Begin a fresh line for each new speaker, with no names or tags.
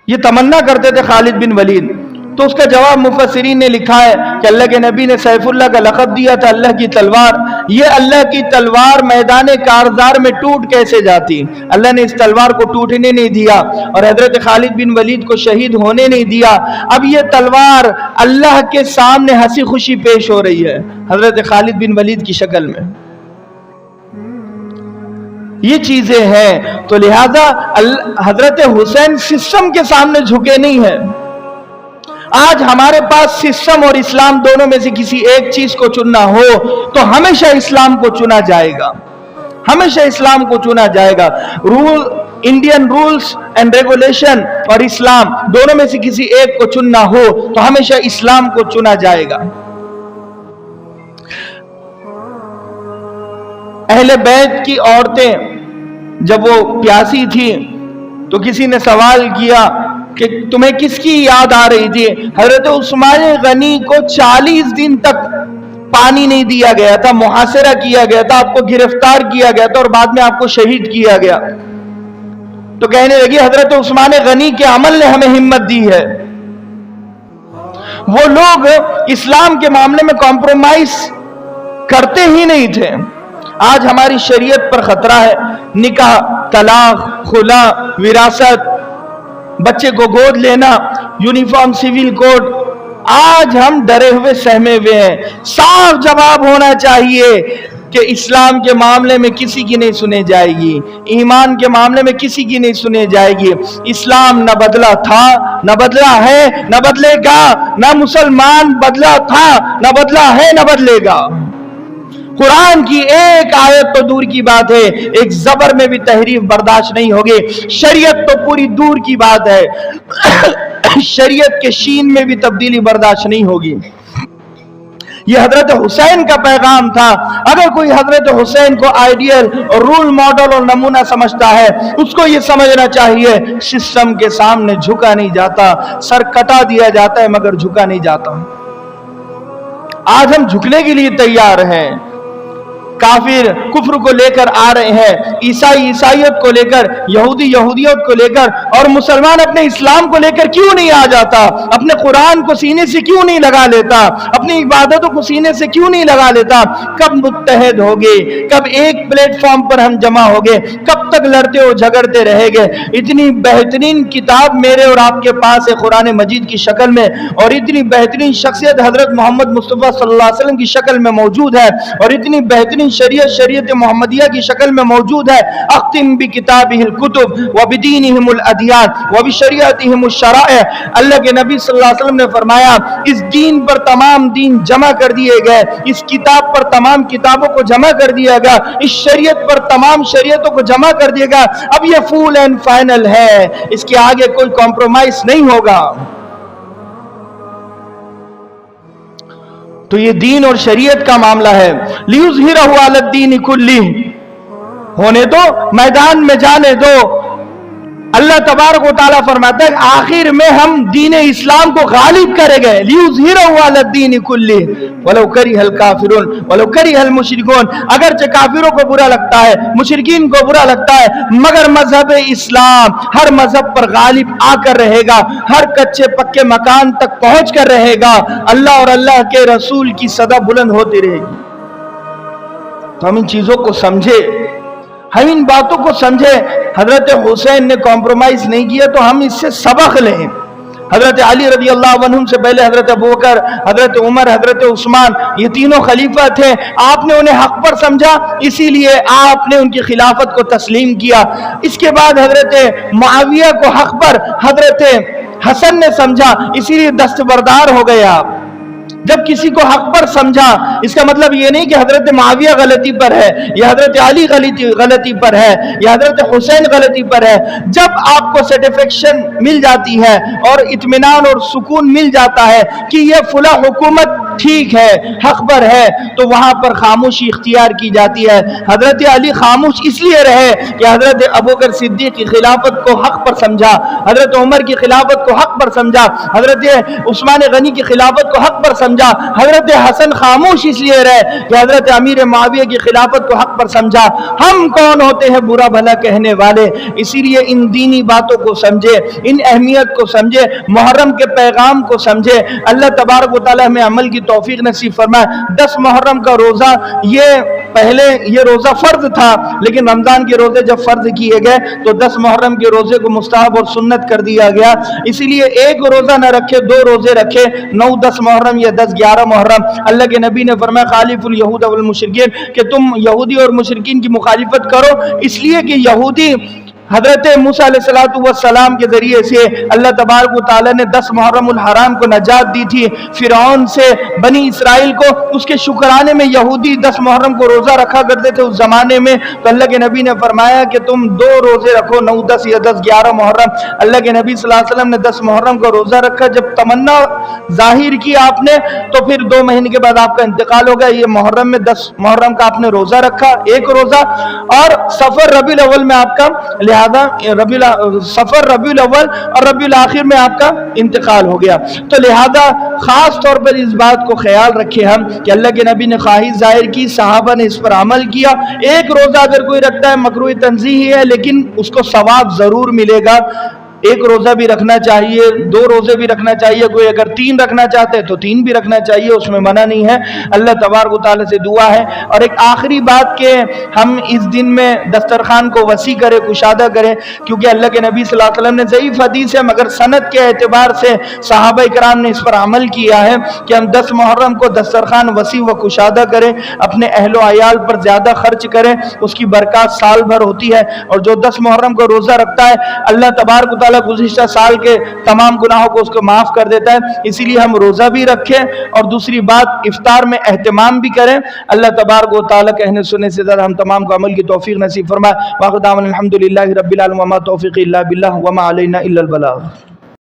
یہ تمنا کرتے تھے خالد بن ولید. تو اس کا جواب مفسرین نے لکھا ہے کہ اللہ کے نبی نے سیف اللہ کا لقب دیا تھا، اللہ کی تلوار. یہ اللہ کی تلوار میدان کارزار میں ٹوٹ کیسے جاتی؟ اللہ نے اس تلوار کو ٹوٹنے نہیں دیا اور حضرت خالد بن ولید کو شہید ہونے نہیں دیا. اب یہ تلوار اللہ کے سامنے ہنسی خوشی پیش ہو رہی ہے حضرت خالد بن ولید کی شکل میں. یہ چیزیں ہیں. تو لہذا حضرت حسین سسٹم کے سامنے جھکے نہیں ہیں. آج ہمارے پاس سسٹم اور اسلام دونوں میں سے کسی ایک چیز کو چننا ہو تو ہمیشہ اسلام کو چنا جائے گا، ہمیشہ اسلام کو چنا جائے گا. انڈین رولز اینڈ ریگولیشن اور اسلام دونوں میں سے کسی ایک کو چننا ہو تو ہمیشہ اسلام کو چنا جائے گا. اہل بیت کی عورتیں جب وہ پیاسی تھی تو کسی نے سوال کیا کہ تمہیں کس کی یاد آ رہی تھی؟ حضرت عثمان غنی کو 40 دن تک پانی نہیں دیا گیا تھا، محاصرہ کیا گیا تھا، آپ کو گرفتار کیا گیا تھا اور بعد میں آپ کو شہید کیا گیا. تو کہنے لگی حضرت عثمان غنی کے عمل نے ہمیں ہمت دی ہے. وہ لوگ اسلام کے معاملے میں کمپرومائز کرتے ہی نہیں تھے. آج ہماری شریعت پر خطرہ ہے. نکاح، طلاق، خلا، وراثت، بچے کو گود لینا، یونیفارم، سیول کوڈ. آج ہم ڈرے ہوئے سہمے ہوئے ہیں. صاف جواب ہونا چاہیے کہ اسلام کے معاملے میں کسی کی نہیں سنے جائے گی، ایمان کے معاملے میں کسی کی نہیں سنے جائے گی. اسلام نہ بدلا تھا، نہ بدلا ہے، نہ بدلے گا. نہ مسلمان بدلا تھا، نہ بدلا ہے، نہ بدلے گا. قرآن کی ایک آیت تو دور کی بات ہے، ایک زبر میں بھی تحریف برداشت نہیں ہوگی. شریعت تو پوری دور کی بات ہے، شریعت کے شین میں بھی تبدیلی برداشت نہیں ہوگی. یہ حضرت حسین کا پیغام تھا. اگر کوئی حضرت حسین کو آئیڈیل اور رول ماڈل اور نمونہ سمجھتا ہے، اس کو یہ سمجھنا چاہیے سسٹم کے سامنے جھکا نہیں جاتا، سر کٹا دیا جاتا ہے مگر جھکا نہیں جاتا. آج ہم جھکنے کے لیے تیار ہیں. کافر کفر کو لے کر آ رہے ہیں، عیسائی عیسائیت کو لے کر، یہودی یہودیت کو لے کر، اور مسلمان اپنے اسلام کو لے کر کیوں نہیں آ جاتا؟ اپنے قرآن کو سینے سے کیوں نہیں لگا لیتا؟ اپنی عبادتوں کو سینے سے کیوں نہیں لگا لیتا؟ کب متحد ہوگے؟ کب ایک پلیٹ فارم پر ہم جمع ہوگے؟ کب تک لڑتے اور جھگڑتے رہے گے؟ اتنی بہترین کتاب میرے اور آپ کے پاس ہے قرآن مجید کی شکل میں، اور اتنی بہترین شخصیت حضرت محمد مصطفیٰ صلی اللہ علیہ وسلم کی شکل میں موجود ہے، اور اتنی بہترین شریعت محمدیہ کی شکل میں موجود ہے. اختم بکتابہ الکتب وبدینہم الادیان وبشریعتہم الشرائع. اللہ کے نبی صلی اللہ علیہ وسلم نے فرمایا اس دین پر تمام دین جمع کر دیے گئے، اس کتاب پر تمام کتابوں کو جمع کر دیا گیا، اس شریعت پر تمام شریعتوں کو جمع کر دیا گیا. اب یہ فول اینڈ فائنل ہے، اس کے آگے کوئی کمپرومائز نہیں ہوگا. تو یہ دین اور شریعت کا معاملہ ہے. لِيُظْهِرَهُ عَلَى الدِّينِ كُلِّهِ. ہونے دو، میدان میں جانے دو. اللہ تبارک و تعالیٰ فرماتا ہے آخر میں ہم دین اسلام کو غالب کرے گئے. لِيُظْهِرَهُ عَلَى الدِّينِ كُلِّهِ وَلَوْ كَرِهَ الْكَافِرُونَ وَلَوْ كَرِهَ الْمُشْرِكُونَ. اگرچہ کافروں کو برا لگتا ہے، مشرکین کو برا لگتا ہے، مگر مذہب اسلام ہر مذہب پر غالب آ کر رہے گا، ہر کچے پکے مکان تک پہنچ کر رہے گا. اللہ اور اللہ کے رسول کی صدا بلند ہوتی رہے گی. تو ہم ان چیزوں کو سمجھے، ہم ان باتوں کو سمجھے. حضرت حسین نے کمپرومائز نہیں کیا تو ہم اس سے سبق لیں. حضرت علی رضی اللہ عنہ سے پہلے حضرت ابوبکر، حضرت عمر، حضرت عثمان، یہ تینوں خلیفہ تھے. آپ نے انہیں حق پر سمجھا، اسی لیے آپ نے ان کی خلافت کو تسلیم کیا. اس کے بعد حضرت معاویہ کو حق پر حضرت حسن نے سمجھا، اسی لیے دستبردار ہو گئے آپ. جب کسی کو حق پر سمجھا، اس کا مطلب یہ نہیں کہ حضرت معاویہ غلطی پر ہے، یا حضرت علی غلطی پر ہے، یا حضرت حسین غلطی پر ہے. جب آپ کو سیٹسفیکشن مل جاتی ہے اور اطمینان اور سکون مل جاتا ہے کہ یہ فلاں حکومت ٹھیک ہے، حق پر ہے، تو وہاں پر خاموشی اختیار کی جاتی ہے۔ حضرت علی خاموش اس لیے رہے کہ حضرت ابوبکر صدیق کی خلافت کو حق پر سمجھا، حضرت عمر کی خلافت کو حق پر سمجھا، حضرت عثمان غنی کی خلافت کو حق پر سمجھا۔ حضرت حسن خاموش اس لیے رہے کہ حضرت امیر معاویہ کی خلافت کو حق پر سمجھا۔ ہم کون ہوتے ہیں برا بھلا کہنے والے؟ اسی لیے ان دینی باتوں کو سمجھے، ان اہمیت کو سمجھے، محرم کے پیغام کو سمجھے۔ اللہ تبارک و تعالی ہمیں عمل کی توفیق نصیب فرمائے۔ 10 محرم کا روزہ، پہلے یہ روزہ فرض تھا، لیکن رمضان کے روزے جب فرض کیے گئے تو 10 محرم کے روزے کو مستحب اور سنت کر دیا گیا۔ اسی لیے ایک روزہ نہ رکھے، 2 روزے رکھے، 9 10 محرم یا 10 11 محرم۔ اللہ کے نبی نے فرمایا خالف الیہود والمشرکین، کہ تم یہودی اور مشرکین کی مخالفت کرو، اس لیے کہ یہودی حضرت موسیٰ علیہ السلام کے ذریعے سے اللہ تبارک و تعالی نے 10 محرم الحرام کو نجات دی تھی فرعون سے بنی اسرائیل کو۔ اس کے شکرانے میں یہودی 10 محرم کو روزہ رکھا کرتے تھے اس زمانے میں، تو اللہ کے نبی نے فرمایا کہ تم 2 روزے رکھو، 9 10 یا 10 11 محرم۔ اللہ کے نبی صلی اللہ علیہ وسلم نے 10 محرم کا روزہ رکھا۔ جب تمنا ظاہر کی آپ نے تو پھر 2 مہینے کے بعد آپ کا انتقال ہو گیا۔ یہ محرم میں 10 محرم کا آپ نے روزہ رکھا، ایک روزہ، اور سفر ربیع الاول میں آپ کا، سفر ربیع الاول اور ربیع الاخر میں آپ کا انتقال ہو گیا۔ تو لہذا خاص طور پر اس بات کو خیال رکھے ہم کہ اللہ کے نبی نے خواہش ظاہر کی، صحابہ نے اس پر عمل کیا۔ ایک روزہ اگر کوئی رکھتا ہے مکروہ تنزیہی ہے، لیکن اس کو ثواب ضرور ملے گا۔ ایک روزہ بھی رکھنا چاہیے، 2 روزے بھی رکھنا چاہیے، کوئی اگر 3 رکھنا چاہتے تو 3 بھی رکھنا چاہیے، اس میں منع نہیں ہے۔ اللہ تبارک و تعالی سے دعا ہے۔ اور ایک آخری بات کہ ہم اس دن میں دسترخوان کو وسیع کریں، کشادہ کریں، کیونکہ اللہ کے نبی صلی اللہ علیہ وسلم نے ضعیف حدیث ہے مگر سند کے اعتبار سے صحابہ کرام نے اس پر عمل کیا ہے کہ ہم 10 محرم کو دسترخوان وسیع و کشادہ کریں، اپنے اہل و عیال پر زیادہ خرچ کریں، اس کی برکات سال بھر ہوتی ہے۔ اور جو 10 محرم کو روزہ رکھتا ہے اللہ تبارک و تعالی گزشتہ سال کے تمام گناہوں کو اس کو معاف کر دیتا ہے۔ اسی لیے ہم روزہ بھی رکھیں، اور دوسری بات افطار میں اہتمام بھی کریں۔ اللہ تبارک و تعالی کہنے سننے سے زیادہ ہم تمام کو عمل کی توفیق نصیب فرمائے۔ واخر دعوانا الحمدللہ رب العالمین وما توفیقی الا باللہ وما علینا الا البلاغ۔